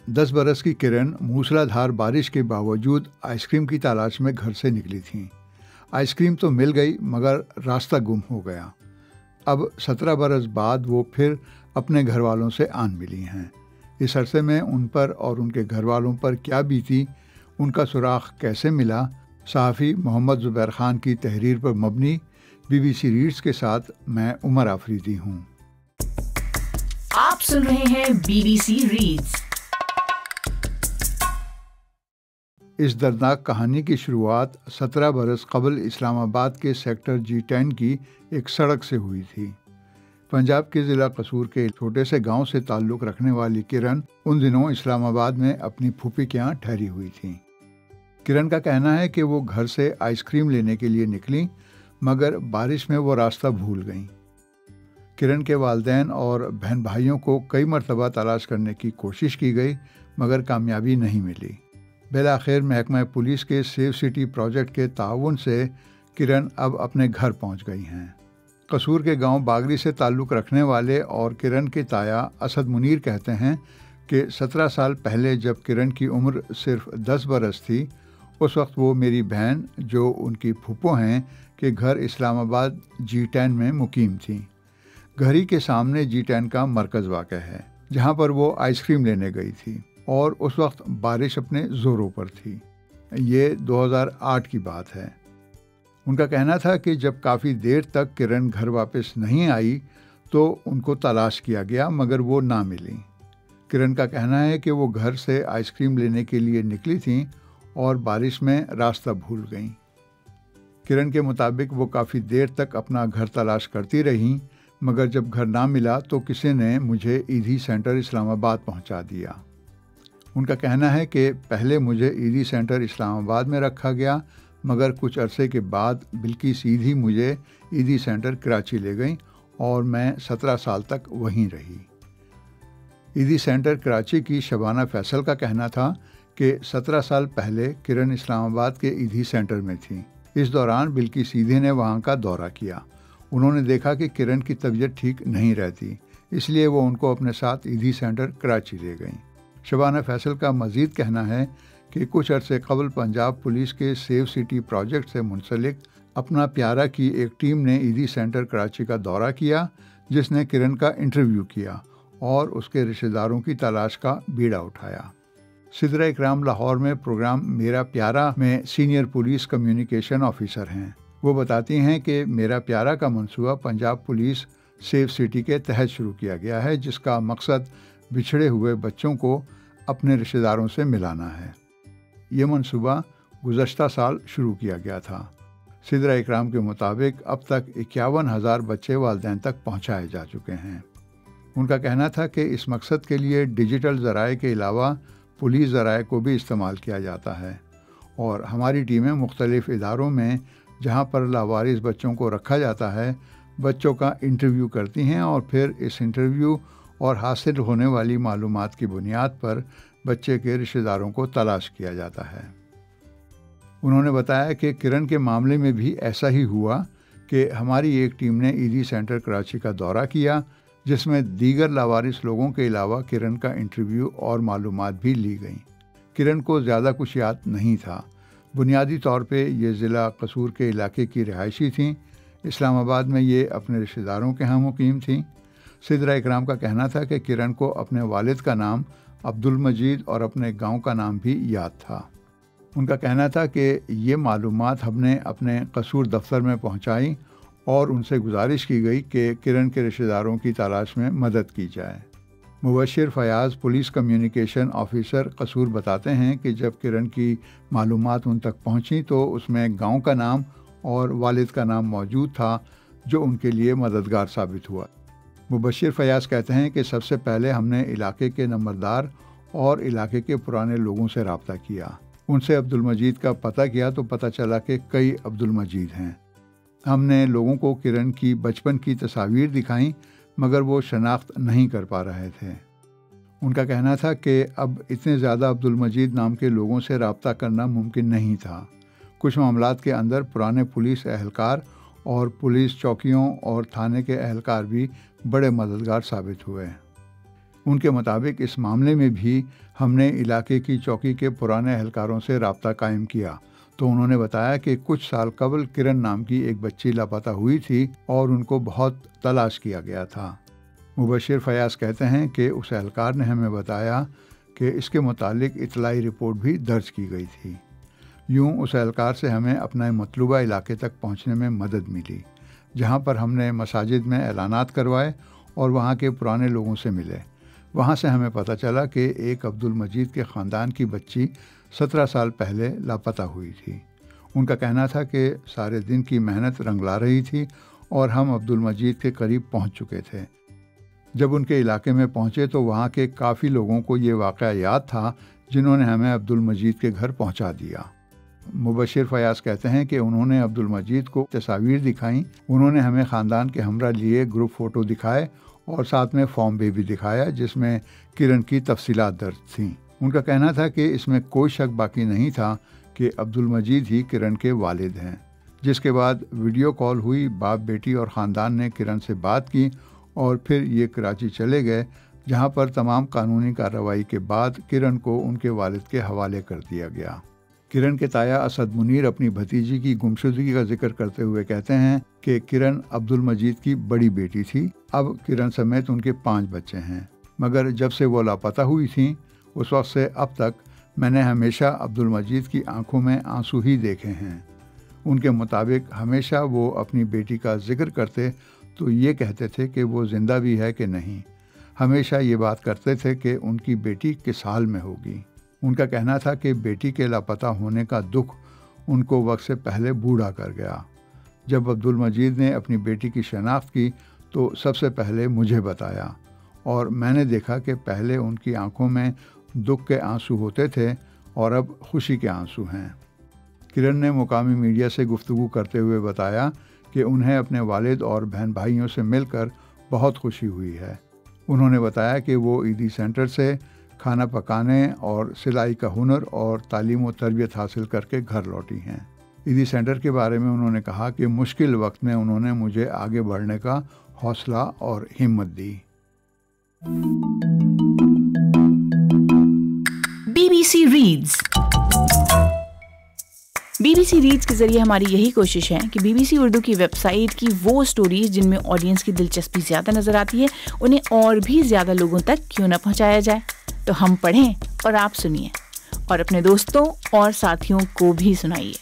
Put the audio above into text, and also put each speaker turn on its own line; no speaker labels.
10 برس کی کرن موسلادھار بارش کے باوجود آئس کریم کی تلاش میں گھر سے نکلی تھیں۔ آئس کریم تو مل گئی مگر راستہ گم ہو گیا۔ اب 17 برس بعد وہ پھر اپنے گھر والوں سے آن ملی ہیں۔ اس عرصے میں ان پر اور ان کے گھر والوں پر کیا بیتی، ان کا سراغ کیسے ملا، صحافی محمد زبیر خان کی تحریر پر مبنی BBC ریڈز کے ساتھ میں عمر آفریدی ہوں۔
آپ سن رہے ہیں BBC ریڈز۔
اس دردناک کہانی کی شروعات 17 برس قبل اسلام آباد کے سیکٹر G10 کی ایک سڑک سے ہوئی تھی۔ پنجاب کے ضلع قصور کے چھوٹے سے گاؤں سے تعلق رکھنے والی کرن ان دنوں اسلام آباد میں اپنی پھوپھی کے یہاں ٹھہری ہوئی تھیں۔ کرن کا کہنا ہے کہ وہ گھر سے آئس کریم لینے کے لیے نکلیں مگر بارش میں وہ راستہ بھول گئیں۔ کرن کے والدین اور بہن بھائیوں کو کئی مرتبہ تلاش کرنے کی کوشش کی گئی مگر کامیابی نہیں ملی۔ بالآخر محکمہ پولیس کے سیو سٹی پروجیکٹ کے تعاون سے کرن اب اپنے گھر پہنچ گئی ہیں۔ قصور کے گاؤں باگری سے تعلق رکھنے والے اور کرن کے تایا اسد منیر کہتے ہیں کہ 17 سال پہلے جب کرن کی عمر صرف 10 برس تھی، اس وقت وہ میری بہن جو ان کی پھوپھو ہیں کہ گھر اسلام آباد G10 میں مقیم تھیں۔ گھر ہی کے سامنے G10 کا مرکز واقع ہے جہاں پر وہ آئس کریم لینے گئی تھی اور اس وقت بارش اپنے زوروں پر تھی۔ یہ 2008 کی بات ہے۔ ان کا کہنا تھا کہ جب کافی دیر تک کرن گھر واپس نہیں آئی تو ان کو تلاش کیا گیا مگر وہ نہ ملی۔ کرن کا کہنا ہے کہ وہ گھر سے آئس کریم لینے کے لیے نکلی تھیں اور بارش میں راستہ بھول گئیں۔ کرن کے مطابق وہ کافی دیر تک اپنا گھر تلاش کرتی رہیں مگر جب گھر نہ ملا تو کسی نے مجھے ایدھی سینٹر اسلام آباد پہنچا دیا۔ ان کا کہنا ہے کہ پہلے مجھے ایدھی سینٹر اسلام آباد میں رکھا گیا مگر کچھ عرصے کے بعد بلکی سیدھی مجھے ایدھی سینٹر کراچی لے گئیں اور میں 17 سال تک وہیں رہی۔ ایدھی سینٹر کراچی کی شبانہ فیصل کا کہنا تھا کہ 17 سال پہلے کرن اسلام آباد کے ایدھی سینٹر میں تھیں۔ اس دوران بلکی سیدھی نے وہاں کا دورہ کیا۔ انہوں نے دیکھا کہ کرن کی طبیعت ٹھیک نہیں رہتی، اس لیے وہ ان کو اپنے ساتھ ایدھی سینٹر کراچی لے گئیں۔ شبانہ فیصل کا مزید کہنا ہے کہ کچھ عرصے قبل پنجاب پولیس کے سیو سٹی پروجیکٹ سے منسلک اپنا پیارا کی ایک ٹیم نے ایدھی سینٹر کراچی کا دورہ کیا جس نے کرن کا انٹرویو کیا اور اس کے رشتہ داروں کی تلاش کا بیڑا اٹھایا۔ سدرہ اکرام لاہور میں پروگرام میرا پیارا میں سینئر پولیس کمیونیکیشن آفیسر ہیں۔ وہ بتاتی ہیں کہ میرا پیارا کا منصوبہ پنجاب پولیس سیو سٹی کے تحت شروع کیا گیا ہے جس کا مقصد بچھڑے ہوئے بچوں کو اپنے رشتہ داروں سے ملانا ہے۔ یہ منصوبہ گزشتہ سال شروع کیا گیا تھا۔ سدرہ اکرام کے مطابق اب تک 51,000 بچے والدین تک پہنچائے جا چکے ہیں۔ ان کا کہنا تھا کہ اس مقصد کے لیے ڈیجیٹل ذرائع کے علاوہ پولیس ذرائع کو بھی استعمال کیا جاتا ہے اور ہماری ٹیمیں مختلف اداروں میں جہاں پر لاوارث بچوں کو رکھا جاتا ہے بچوں کا انٹرویو کرتی ہیں اور پھر اس انٹرویو اور حاصل ہونے والی معلومات کی بنیاد پر بچے کے رشتہ داروں کو تلاش کیا جاتا ہے۔ انہوں نے بتایا کہ کرن کے معاملے میں بھی ایسا ہی ہوا کہ ہماری ایک ٹیم نے ایدھی سینٹر کراچی کا دورہ کیا جس میں دیگر لاوارث لوگوں کے علاوہ کرن کا انٹرویو اور معلومات بھی لی گئیں۔ کرن کو زیادہ کچھ یاد نہیں تھا۔ بنیادی طور پہ یہ ضلع قصور کے علاقے کی رہائشی تھیں۔ اسلام آباد میں یہ اپنے رشتہ داروں کے ہاں مقیم تھیں۔ سدرہ اکرام کا کہنا تھا کہ کرن کو اپنے والد کا نام عبدالمجید اور اپنے گاؤں کا نام بھی یاد تھا۔ ان کا کہنا تھا کہ یہ معلومات ہم نے اپنے قصور دفتر میں پہنچائیں اور ان سے گزارش کی گئی کہ کرن کے رشتہ داروں کی تلاش میں مدد کی جائے۔ مبشر فیاض پولیس کمیونیکیشن آفیسر قصور بتاتے ہیں کہ جب کرن کی معلومات ان تک پہنچیں تو اس میں گاؤں کا نام اور والد کا نام موجود تھا جو ان کے لیے مددگار ثابت ہوا۔ مبشر فیاض کہتے ہیں کہ سب سے پہلے ہم نے علاقے کے نمبردار اور علاقے کے پرانے لوگوں سے رابطہ کیا۔ ان سے عبدالمجید کا پتہ کیا تو پتہ چلا کہ کئی عبدالمجید ہیں۔ ہم نے لوگوں کو کرن کی بچپن کی تصاویر دکھائیں مگر وہ شناخت نہیں کر پا رہے تھے۔ ان کا کہنا تھا کہ اب اتنے زیادہ عبدالمجید نام کے لوگوں سے رابطہ کرنا ممکن نہیں تھا۔ کچھ معاملات کے اندر پرانے پولیس اہلکار اور پولیس چوکیوں اور تھانے کے اہلکار بھی بڑے مددگار ثابت ہوئے۔ ان کے مطابق اس معاملے میں بھی ہم نے علاقے کی چوکی کے پرانے اہلکاروں سے رابطہ قائم کیا تو انہوں نے بتایا کہ کچھ سال قبل کرن نام کی ایک بچی لاپتہ ہوئی تھی اور ان کو بہت تلاش کیا گیا تھا۔ مبشر فیاض کہتے ہیں کہ اس اہلکار نے ہمیں بتایا کہ اس کے متعلق اطلاعی رپورٹ بھی درج کی گئی تھی۔ یوں اس اہلکار سے ہمیں اپنا مطلوبہ علاقے تک پہنچنے میں مدد ملی، جہاں پر ہم نے مساجد میں اعلانات کروائے اور وہاں کے پرانے لوگوں سے ملے۔ وہاں سے ہمیں پتہ چلا کہ ایک عبد المجید کے خاندان کی بچی 17 سال پہلے لاپتہ ہوئی تھی۔ ان کا کہنا تھا کہ سارے دن کی محنت رنگ لا رہی تھی اور ہم عبد المجید کے قریب پہنچ چکے تھے۔ جب ان کے علاقے میں پہنچے تو وہاں کے کافی لوگوں کو یہ واقعہ یاد تھا جنہوں نے ہمیں عبد المجید کے گھر پہنچا دیا۔ مبشر فیاض کہتے ہیں کہ انہوں نے عبد المجید کو تصاویر دکھائیں، انہوں نے ہمیں خاندان کے ہمراہ لیے گروپ فوٹو دکھائے اور ساتھ میں فارم بھی دکھایا جس میں کرن کی تفصیلات درج تھیں۔ ان کا کہنا تھا کہ اس میں کوئی شک باقی نہیں تھا کہ عبد المجید ہی کرن کے والد ہیں۔ جس کے بعد ویڈیو کال ہوئی، باپ بیٹی اور خاندان نے کرن سے بات کی اور پھر یہ کراچی چلے گئے، جہاں پر تمام قانونی کارروائی کے بعد کرن کو ان کے والد کے حوالے کر دیا گیا۔ کرن کے تایا اسد منیر اپنی بھتیجی کی گمشدگی کا ذکر کرتے ہوئے کہتے ہیں کہ کرن عبد المجید کی بڑی بیٹی تھی۔ اب کرن سمیت ان کے 5 بچے ہیں، مگر جب سے وہ لاپتہ ہوئی تھیں اس وقت سے اب تک میں نے ہمیشہ عبد المجید کی آنکھوں میں آنسو ہی دیکھے ہیں۔ ان کے مطابق ہمیشہ وہ اپنی بیٹی کا ذکر کرتے تو یہ کہتے تھے کہ وہ زندہ بھی ہے کہ نہیں۔ ہمیشہ یہ بات کرتے تھے کہ ان کی بیٹی کس حال میں ہوگی۔ ان کا کہنا تھا کہ بیٹی کے لاپتہ ہونے کا دکھ ان کو وقت سے پہلے بوڑھا کر گیا۔ جب عبد المجید نے اپنی بیٹی کی شناخت کی تو سب سے پہلے مجھے بتایا اور میں نے دیکھا کہ پہلے ان کی آنکھوں میں دکھ کے آنسو ہوتے تھے اور اب خوشی کے آنسو ہیں۔ کرن نے مقامی میڈیا سے گفتگو کرتے ہوئے بتایا کہ انہیں اپنے والد اور بہن بھائیوں سے مل کر بہت خوشی ہوئی ہے۔ انہوں نے بتایا کہ وہ عیدی سینٹر سے کھانا پکانے اور سلائی کا ہنر اور تعلیم و تربیت حاصل کر کے گھر لوٹی ہیں۔ عیدی سینٹر کے بارے میں انہوں نے کہا کہ مشکل وقت میں انہوں نے مجھے آگے بڑھنے کا حوصلہ اور ہمت دی۔
BBC ریڈز کے ذریعے ہماری یہی کوشش ہے کہ BBC اردو کی ویب سائٹ کی وہ سٹوریز جن میں آڈینس کی دلچسپی زیادہ نظر آتی ہے انہیں اور بھی زیادہ لوگوں تک کیوں نہ پہنچایا جائے۔ تو ہم پڑھیں اور آپ سنیے اور اپنے دوستوں اور ساتھیوں کو بھی سنائیے۔